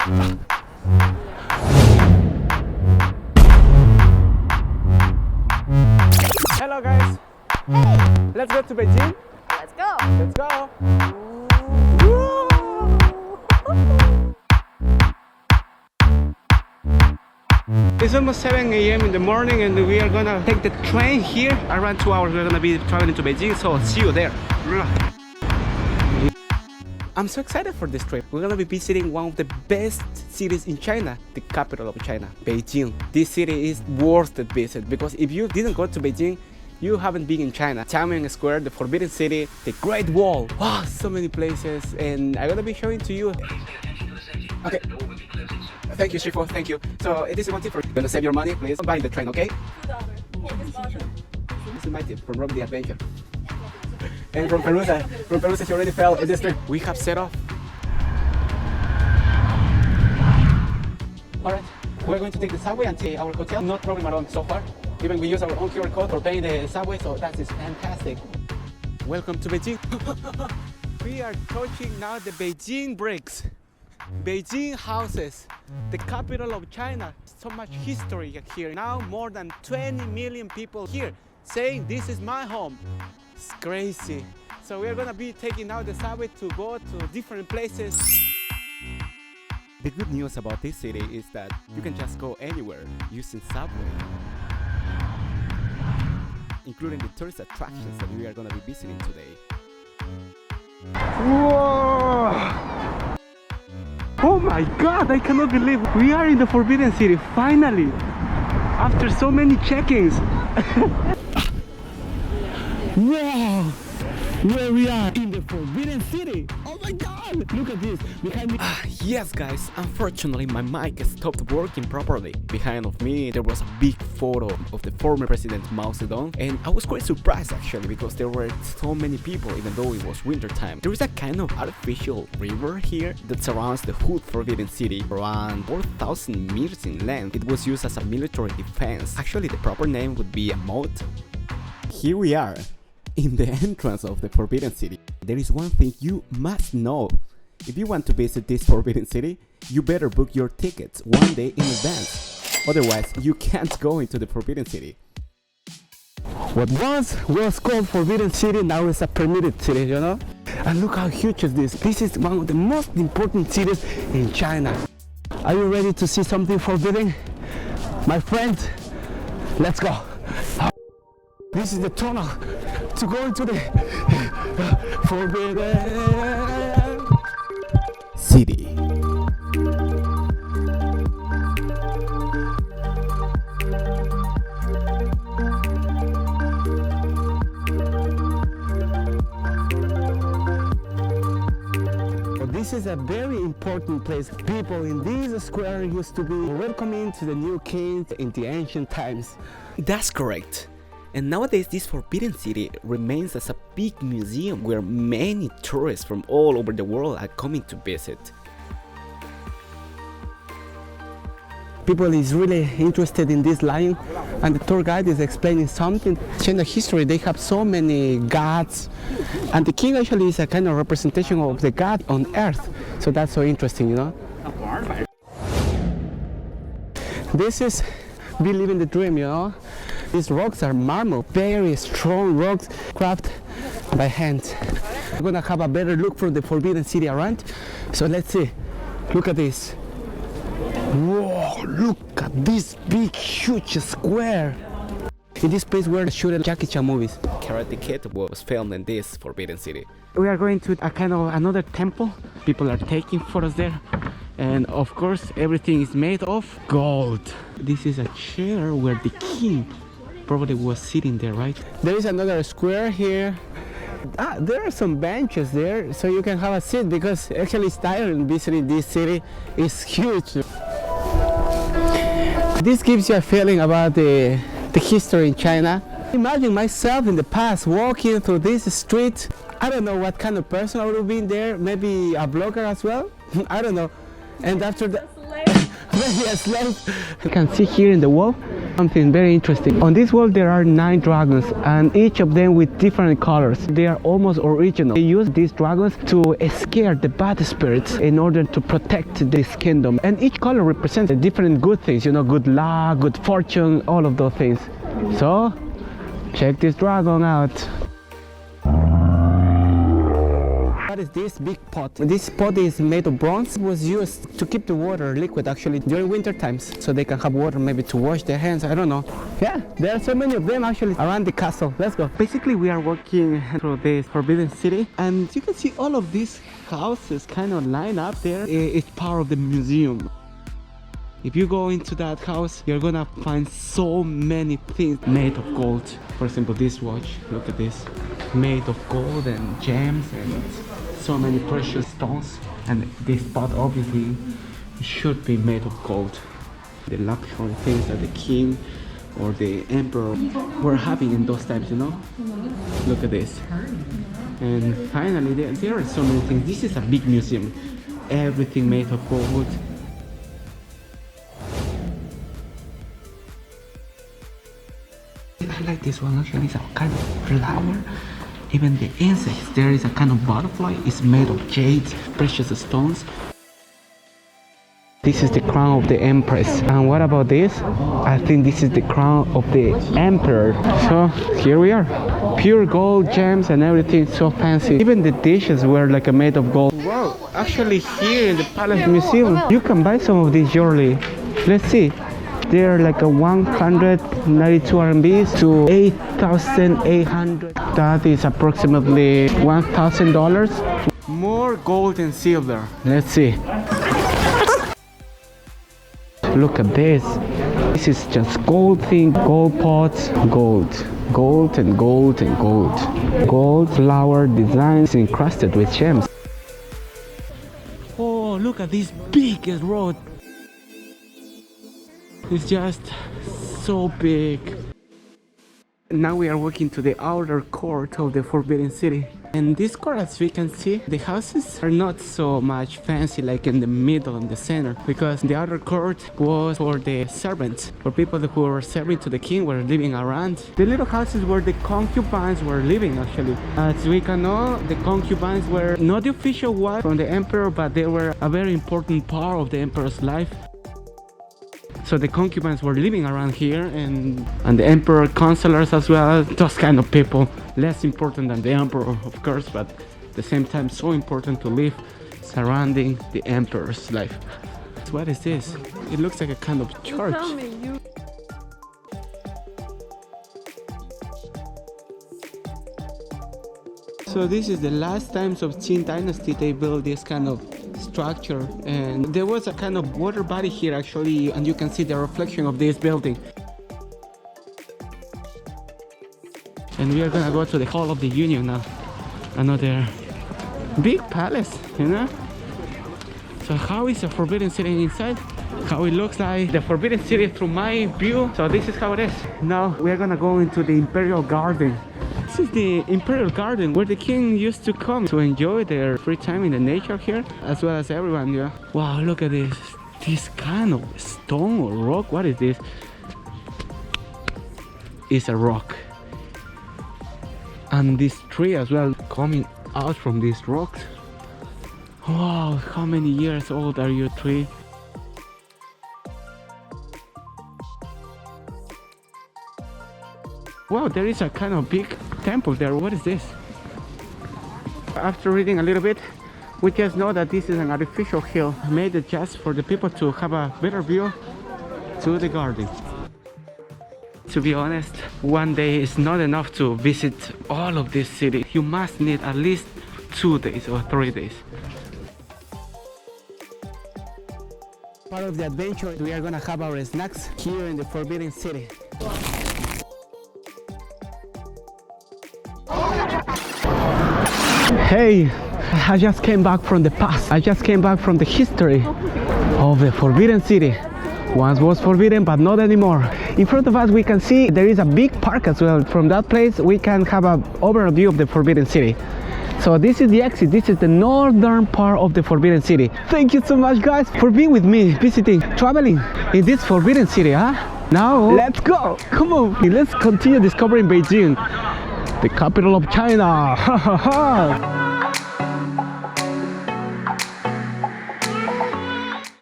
Hello guys. Hey, Let's go to Beijing. let's go. Let's go. It's almost 7 a.m. in the morning and we are gonna take the train here. Around 2 hours we're gonna be traveling to Beijing, so see you there. I'm so excited for this trip. We're gonna be visiting one of the best cities in China, the capital of China, Beijing. This city is worth the visit because if you didn't go to Beijing, you haven't been in China. Tiananmen Square, the Forbidden City, the Great Wall. Wow, so many places, and I'm gonna be showing to you. Okay. Thank you, Shifu. Thank you. So it is one tip for you. Gonna save your money, please. Don't buy the train, okay? This is my tip from Rob the Adventure. And from Perusa, she already fell in this trip. We have set off. Alright, we're going to take the subway until our hotel. No problem at all so far. Even we use our own QR code for paying the subway, so that is fantastic. Welcome to Beijing. We are touching now the Beijing bricks. Beijing houses, the capital of China. So much history here. Now more than 20 million people here saying this is my home. It's crazy. So we're gonna be taking out the subway to go to different places. The good news about this city is that you can just go anywhere using subway, including the tourist attractions that we are gonna be visiting today. Whoa! Oh my god, I cannot believe we are in the Forbidden City, finally! After so many check-ins! Wow! Where we are in the Forbidden City! Oh my god! Look at this! Behind me... yes guys, unfortunately my mic stopped working properly. Behind of me there was a big photo of the former President Mao Zedong, and I was quite surprised actually because there were so many people even though it was winter time. There is a kind of artificial river here that surrounds the whole Forbidden City, around 4,000 meters in length. It was used as a military defense. Actually the proper name would be a moat. Here we are in the entrance of the Forbidden City. There is one thing you must know. If you want to visit this Forbidden City, you better book your tickets one day in advance. Otherwise, you can't go into the Forbidden City. What once was called Forbidden City now is a permitted city, you know? And look how huge is this. This is one of the most important cities in China. Are you ready to see something forbidden? My friends, let's go. This is the tunnel to go into the Forbidden City. This is a very important place. People in this square used to be welcoming to the new king in the ancient times. That's correct. And nowadays this Forbidden City remains as a big museum where many tourists from all over the world are coming to visit. People is really interested in this lion, and the tour guide is explaining something. In the history they have so many gods, and the king actually is a kind of representation of the god on earth. So that's so interesting, you know. This is we live in the dream, you know. These rocks are marble, very strong rocks crafted by hand. We're gonna have a better look from the Forbidden City around. So let's see. Look at this. Whoa, look at this big, huge square. In this place where they shooted Jackie Chan movies. Karate Kid was filmed in this Forbidden City. We are going to a kind of another temple. People are taking photos there. And of course, everything is made of gold. This is a chair where the king probably was sitting there, right? There is another square here. There are some benches there, so you can have a seat because actually it's tiring visiting this city. It's huge. This gives you a feeling about the history in China. Imagine myself in the past walking through this street. I don't know what kind of person I would have been there. Maybe a blogger as well. I don't know. And after that, Yes, you can see here in the wall something very interesting. On this wall there are 9 dragons, and each of them with different colors. They are almost original. They use these dragons to scare the bad spirits in order to protect this kingdom. And each color represents different good things, you know, good luck, good fortune, all of those things. So check this dragon out. What is this big pot? This pot is made of bronze. It was used to keep the water liquid actually during winter times, so they can have water maybe to wash their hands. I don't know. Yeah, there are so many of them actually around the castle. Let's go. Basically, we are walking through this forbidden city, and you can see all of these houses kind of line up there. It's part of the museum. If you go into that house, you're gonna find so many things made of gold. For example, this watch, look at this, made of gold and gems and so many precious stones. And this pot obviously should be made of gold. The luxury things that the king or the emperor were having in those times, you know? Look at this. And finally, there are so many things. This is a big museum. Everything made of gold. I like this one. Actually, it's a kind of flower. Even the insects, there is a kind of butterfly. It's made of jades, precious stones. This is the crown of the empress. And what about this? I think this is the crown of the emperor. So here we are. Pure gold, gems and everything, so fancy. Even the dishes were like made of gold. Wow, actually here in the Palace Museum, you can buy some of these jewelry. Let's see. They're like a 192 RMBs to 8,800. That is approximately $1,000. More gold and silver. Let's see. Look at this. This is just gold thing, gold pots, gold. Gold and gold and gold. Gold flower designs encrusted with gems. Oh, look at this big road. It's just so big. Now we are walking to the outer court of the Forbidden City. And this court, as we can see, the houses are not so much fancy like in the middle and the center, because the outer court was for the servants, for people who were serving to the king, were living around. The little houses where the concubines were living actually. As we can know, the concubines were not the official wife from the emperor, but they were a very important part of the emperor's life. So the concubines were living around here, and the emperor, counselors as well, those kind of people. Less important than the emperor, of course, but at the same time so important to live surrounding the emperor's life. What is this? It looks like a kind of church. So this is the last times of Qing dynasty they built this kind of structure, and there was a kind of water body here actually, and you can see the reflection of this building. And we are gonna go to the Hall of the Union now. Another big palace, you know? So how is the Forbidden City inside? How it looks like the Forbidden City through my view. So this is how it is. Now we are gonna go into the Imperial Garden. This is the Imperial Garden where the king used to come to enjoy their free time in the nature here, as well as everyone, yeah. Wow, look at this. This kind of stone or rock. What is this? It's a rock. And this tree as well coming out from these rocks. Wow, how many years old are you, tree? Wow, there is a kind of big temple there. What is this? After reading a little bit, we just know that this is an artificial hill made just for the people to have a better view to the garden. To be honest, one day is not enough to visit all of this city. You must need at least 2 days or 3 days. Part of the adventure, we are gonna have our snacks here in the Forbidden City. Hey, I just came back from the past. I just came back from the history of the Forbidden City. Once was forbidden, but not anymore. In front of us we can see there is a big park as well. From that place we can have an overview of the Forbidden City. So this is the exit. This is the northern part of the Forbidden City. Thank you so much, guys, for being with me, visiting, traveling in this Forbidden City, huh? Now, let's go. Come on. Let's continue discovering Beijing, the capital of China.